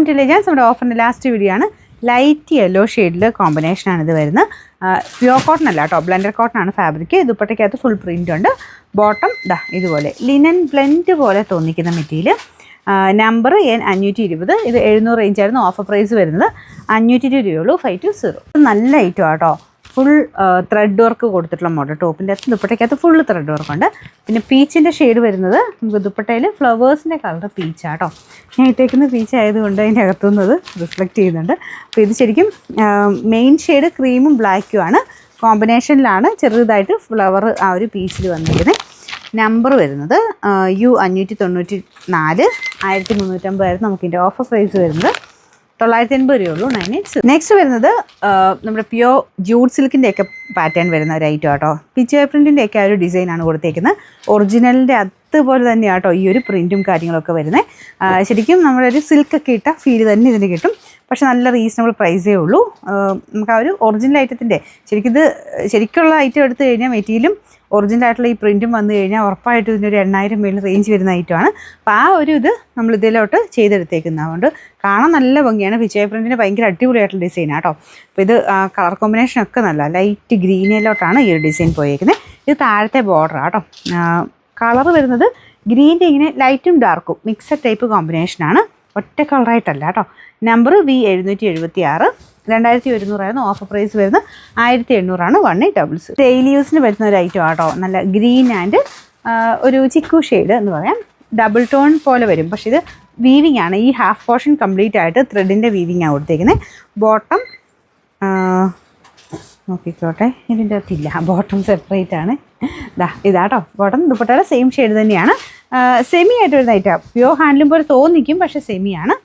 Welcome to legends. നമ്മുടെ ഓഫറിൻ്റെ last video ആണ്. ലൈറ്റ് യെല്ലോ ഷെയ്ഡിൽ കോമ്പിനേഷനാണ് ഇത് വരുന്നത്. പ്യുവർ കോട്ടൺ അല്ല കേട്ടോ, ബ്ലെൻഡഡ് കോട്ടൺ ആണ് ഫാബ്രിക്. ദുപ്പട്ടയ്ക്കകത്ത് ഫുൾ പ്രിൻ്റ് ഉണ്ട്. ബോട്ടം ഇതുപോലെ ലിനൻ ബ്ലെൻഡ് പോലെ തോന്നിക്കുന്ന മെറ്റീരിയൽ. Number N520. ഇത് 700 റേഞ്ചായിരുന്നു. ഓഫർ പ്രൈസ് വരുന്നത് 520 രൂപയുള്ളൂ. 520. നല്ല ഐറ്റം ആട്ടോ. ഫുൾ ത്രെഡ് വർക്ക് കൊടുത്തിട്ടുള്ള മോഡൽ. ടോപ്പിൻ്റെ അകത്ത് ദുപ്പട്ടയ്ക്കകത്ത് ഫുൾ ത്രെഡ് വർക്ക് ഉണ്ട്. പിന്നെ പീച്ചിൻ്റെ ഷെയ്ഡ് വരുന്നത് നമുക്ക് ദുപ്പട്ടയിൽ ഫ്ലവേഴ്സിൻ്റെ കളർ പീച്ചാട്ടോ. ഞാൻ ഇട്ടേക്കുന്ന പീച്ച് ആയതുകൊണ്ട് അതിൻ്റെ അകത്തുനിന്നത് റിഫ്ലക്റ്റ് ചെയ്യുന്നുണ്ട്. അപ്പോൾ ഇത് ശരിക്കും മെയിൻ ഷെയ്ഡ് ക്രീമും ബ്ലാക്കുമാണ്. കോമ്പിനേഷനിലാണ് ചെറുതായിട്ട് ഫ്ലവർ ആ ഒരു പീച്ചിൽ വന്നിരിക്കുന്നത്. നമ്പർ വരുന്നത് U594. 1350 നമുക്കിൻ്റെ ഓഫർ പ്രൈസ് വരുന്നത് 980 രൂപയുള്ളൂ. 98. നെക്സ്റ്റ് വരുന്നത് നമ്മുടെ പ്യോർ ജൂട്ട് സിൽക്കിൻ്റെയൊക്കെ പാറ്റേൺ വരുന്ന ഒരു ഐറ്റം ആട്ടോ. പിക്ചർ പ്രിൻറ്റിൻ്റെയൊക്കെ ആ ഒരു ഡിസൈനാണ് കൊടുത്തേക്കുന്നത്. ഒറിജിനലിൻ്റെ അതുപോലെ തന്നെയാണ് കേട്ടോ ഈ ഒരു പ്രിൻറ്റും കാര്യങ്ങളൊക്കെ വരുന്നത്. ശരിക്കും നമ്മളൊരു സിൽക്കൊക്കെ ഇട്ട ഫീൽ തന്നെ ഇതിന് കിട്ടും. പക്ഷെ നല്ല റീസണബിൾ പ്രൈസേ ഉള്ളൂ. നമുക്ക് ആ ഒരു ഒറിജിനൽ ഐറ്റത്തിൻ്റെ ശരിക്കുള്ള ഐറ്റം എടുത്തു കഴിഞ്ഞാൽ മെറ്റീരിയലും ഒറിജിനലായിട്ടുള്ള ഈ പ്രിൻറ്റും വന്നു കഴിഞ്ഞാൽ ഉറപ്പായിട്ടും ഇതിനൊരു 8000 മേളിൽ റേഞ്ച് വരുന്ന ഐറ്റമാണ്. അപ്പോൾ ആ ഒരു ഇത് നമ്മൾ ഇതിലോട്ട് ചെയ്തെടുത്തേക്കുന്നത്. അതുകൊണ്ട് കാണാൻ നല്ല ഭംഗിയാണ്. പിക്ചർ പ്രിൻറ്റിന് ഭയങ്കര അടിപൊളിയായിട്ടുള്ള ഡിസൈനാണ് കേട്ടോ. അപ്പോൾ ഇത് കളർ കോമ്പിനേഷനൊക്കെ നല്ല ലൈറ്റ് ഗ്രീനിലോട്ടാണ് ഈ ഒരു ഡിസൈൻ പോയേക്കുന്നത്. ഇത് താഴത്തെ ബോർഡറാണ് കേട്ടോ. കളർ വരുന്നത് ഗ്രീൻ്റെ ഇങ്ങനെ ലൈറ്റും ഡാർക്കും മിക്സഡ് ടൈപ്പ് കോമ്പിനേഷനാണ്. ഒറ്റ കളറായിട്ടല്ല കേട്ടോ. Number V776. 2100 ഓഫർ പ്രൈസ് വരുന്നത് 1800. 1800. ഡെയിലി യൂസിന് വരുന്ന ഒരു ഐറ്റം ആട്ടോ. നല്ല ഗ്രീൻ ആൻഡ് ഒരു ചിക്കു ഷെയ്ഡ് എന്ന് പറയാം. ഡബിൾ ടോൺ പോലെ വരും. പക്ഷേ ഇത് വീവിങ് ആണ്. ഈ ഹാഫ് പോർഷൻ കംപ്ലീറ്റ് ആയിട്ട് ത്രെഡിൻ്റെ വീവിങ് ആണ് കൊടുത്തേക്കുന്നത്. ബോട്ടം നോക്കിക്കോട്ടെ, ഇതിൻ്റെ അകത്തില്ല. ബോട്ടം സെപ്പറേറ്റ് ആണ്. ഇതാട്ടോ ബോട്ടം. ദുപ്പട്ടയുടെ സെയിം ഷെയ്ഡ് തന്നെയാണ്. സെമി ആയിട്ട് വരുന്ന ഐറ്റം. പ്യോർ ഹാൻഡ്ലൂം പോലെ തോന്നിക്കും, പക്ഷേ സെമിയാണ്.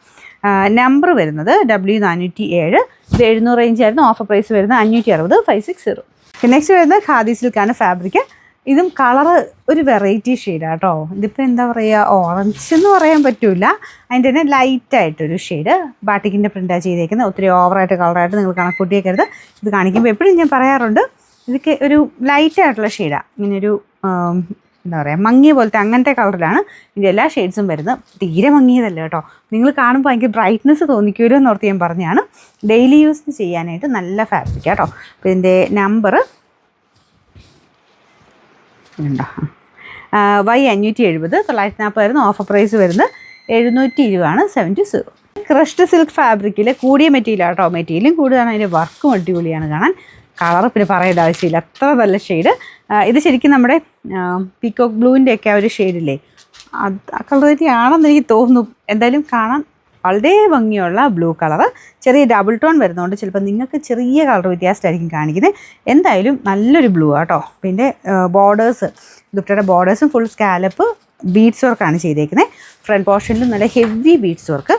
നമ്പർ വരുന്നത് W407. ഇത് 700 റേഞ്ച് ആയിരുന്നു. ഓഫർ പ്രൈസ് വരുന്നത് 560. 560. നെക്സ്റ്റ് വരുന്നത് ഖാദി സിൽക്കാണ് ഫാബ്രിക്. ഇതും കളറ് ഒരു വെറൈറ്റി ഷെയ്ഡാണ് കേട്ടോ. ഇതിപ്പോൾ എന്താ പറയുക, ഓറഞ്ച് എന്ന് പറയാൻ പറ്റില്ല. അതിൻ്റെ തന്നെ ലൈറ്റായിട്ടൊരു ഷെയ്ഡ്. ബാട്ടിക്കിൻ്റെ പ്രിൻ്റാണ് ചെയ്തേക്കുന്നത്. ഒത്തിരി ഓവറായിട്ട് കളറായിട്ട് നിങ്ങൾ കണക്കൂട്ടിയേക്കരുത്. ഇത് കാണിക്കുമ്പോൾ എപ്പോഴും ഞാൻ പറയാറുണ്ട്, ഇതൊക്കെ ഒരു ലൈറ്റായിട്ടുള്ള ഷെയ്ഡാണ്. ഇങ്ങനൊരു എന്താ പറയുക, മങ്ങിയ പോലത്തെ അങ്ങനത്തെ കളറിലാണ് ഇതിൻ്റെ എല്ലാ ഷെയ്ഡ്സും വരുന്നത്. തീരെ മങ്ങിയതല്ല കേട്ടോ. നിങ്ങൾ കാണുമ്പോൾ ഭയങ്കര ബ്രൈറ്റ്നെസ് തോന്നിക്കുമല്ലോ എന്നോർത്ത് ഞാൻ പറഞ്ഞതാണ്. ഡെയിലി യൂസിന് ചെയ്യാനായിട്ട് നല്ല ഫാബ്രിക് കേട്ടോ. അപ്പോൾ ഇതിൻ്റെ നമ്പർ Y570. 940 ഓഫർ പ്രൈസ് വരുന്നത് 720 70. ക്രഷ്ഡ് സിൽക്ക് ഫാബ്രിക്കിൽ കൂടിയ മെറ്റീരിയൽ കേട്ടോ. മെറ്റീരിയലും കൂടുതലാണ്, അതിൻ്റെ വർക്കും അടിപൊളിയാണ് കാണാൻ. കളർ പിന്നെ പറയേണ്ട ആവശ്യമില്ല, അത്ര നല്ല ഷെയ്ഡ്. ഇത് ശരിക്കും നമ്മുടെ പീക്കോക്ക് ബ്ലൂവിൻ്റെയൊക്കെ ആ ഒരു ഷെയ്ഡില്ലേ, അത് ആ കളർ തന്നെയാണെന്ന് എനിക്ക് തോന്നുന്നു. എന്തായാലും കാണാൻ വളരെ ഭംഗിയുള്ള ബ്ലൂ കളറ്. ചെറിയ ഡബിൾ ടോൺ വരുന്നതുകൊണ്ട് ചിലപ്പോൾ നിങ്ങൾക്ക് ചെറിയ കളർ വ്യത്യാസമായിരിക്കും കാണിക്കുന്നത്. എന്തായാലും നല്ലൊരു ബ്ലൂ ആട്ടോ. പിന്നെ ബോർഡേഴ്സ്, ദുപ്പട്ടയുടെ ബോർഡേഴ്സും ഫുൾ സ്കാലപ്പ് ബീഡ്സ് വർക്കാണ് ചെയ്തേക്കുന്നത്. ഫ്രണ്ട് പോർഷനിലും നല്ല ഹെവി ബീഡ്സ് വർക്ക്.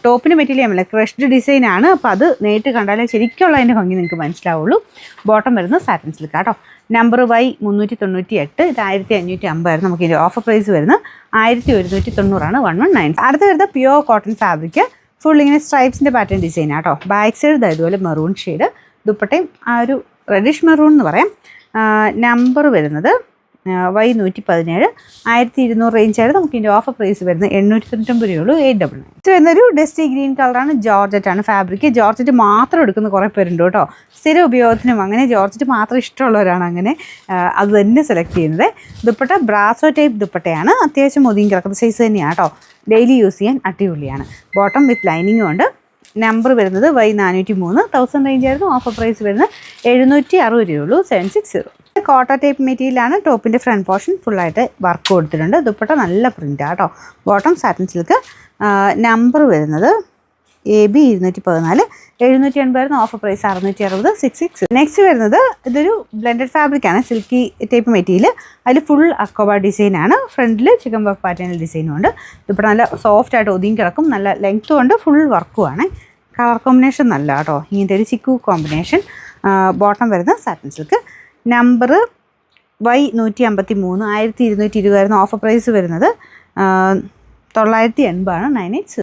ടോപ്പിന് മെറ്റീരിയൽ ക്രഷ്ഡ് ഡിസൈനാണ്. അപ്പോൾ അത് നേരിട്ട് കണ്ടാലേ ശരിക്കുള്ള അതിൻ്റെ ഭംഗി നിങ്ങൾക്ക് മനസ്സിലാവുള്ളൂ. ബോട്ടം വരുന്നത് സാറ്റിൻ സിൽക്ക് കേട്ടോ. Number Y398. ഇത് 1550 നമുക്ക് ഇതിൻ്റെ ഓഫർ പ്രൈസ് വരുന്നത് 1190. 119. അടുത്ത വരുന്നത് പ്യുവർ കോട്ടൺ ഫാബ്രിക്. ഫുൾ ഇങ്ങനെ സ്ട്രൈപ്സിൻ്റെ പാറ്റേൺ ഡിസൈൻ ആട്ടോ. ബാക്ക് സൈഡ് ഇതുപോലെ മെറൂൺ ഷെയ്ഡ്. ദുപ്പട്ടയും ആ ഒരു റെഡിഷ് മെറൂൺ എന്ന് പറയാം. നമ്പർ വരുന്നത് Y117. 1200 റേഞ്ചായിരുന്നു. നമുക്ക് ഇതിൻ്റെ ഓഫർ പ്രൈസ് വരുന്നത് 899 രൂപയുള്ളൂ. 899. ഇത് വരുന്നൊരു ഡസ്റ്റി ഗ്രീൻ കളറാണ്. ജോർജറ്റാണ് ഫാബ്രിക്. ജോർജറ്റ് മാത്രം എടുക്കുന്ന കുറേ പേരുണ്ട് കേട്ടോ. സ്ഥിര ഉപയോഗത്തിനും അങ്ങനെ ജോർജറ്റ് മാത്രം ഇഷ്ടമുള്ളവരാണ് അങ്ങനെ അത് തന്നെ സെലക്ട് ചെയ്യുന്നത്. ദുപ്പട്ട ബ്രാസോ ടൈപ്പ് ദുപ്പട്ടയാണ്. അത്യാവശ്യം ഒതുങ്ങി കിടക്കുന്ന സൈസ് തന്നെയാണ് കേട്ടോ. ഡെയിലി യൂസ് ചെയ്യാൻ അടിപൊളിയാണ്. ബോട്ടം വിത്ത് ലൈനിങ്ങും ഉണ്ട്. നമ്പർ വരുന്നത് Y403. 1000 റേഞ്ചായിരുന്നു. ഓഫർ പ്രൈസ് വരുന്നത് 760 രൂപയുള്ളൂ. 760. കോട്ട ടൈപ്പ് മെറ്റീരിയലാണ്. ടോപ്പിൻ്റെ ഫ്രണ്ട് പോർഷൻ ഫുള്ളായിട്ട് വർക്ക് കൊടുത്തിട്ടുണ്ട്. ദുപ്പട്ട നല്ല പ്രിൻ്റാണ് കേട്ടോ. Bottom satin silk. നമ്പർ വരുന്നത് AB 214. 780 offer price 660. 66. നെക്സ്റ്റ് വരുന്നത് ഇതൊരു ബ്ലെൻഡഡ് ഫാബ്രിക്കാണ്. Silky type material. അതിൽ ഫുൾ അക്കോബ ഡിസൈനാണ്. ഫ്രണ്ടിൽ ചിക്കൻ വർക്ക് പാറ്റേണിൽ ഡിസൈനും ഉണ്ട്. ദുപ്പട്ട നല്ല സോഫ്റ്റായിട്ട് ഒതുങ്ങി കിടക്കും. നല്ല ലെങ്ത്തും ഉണ്ട്. ഫുൾ വർക്കുമാണ്. കളർ കോമ്പിനേഷൻ നല്ല കേട്ടോ. ഇങ്ങനത്തെ ഒരു ചിക്കു കോമ്പിനേഷൻ. ബോട്ടം വരുന്നത് satin silk. Number Y153. 1220 offer price വരുന്നത് 980. 980.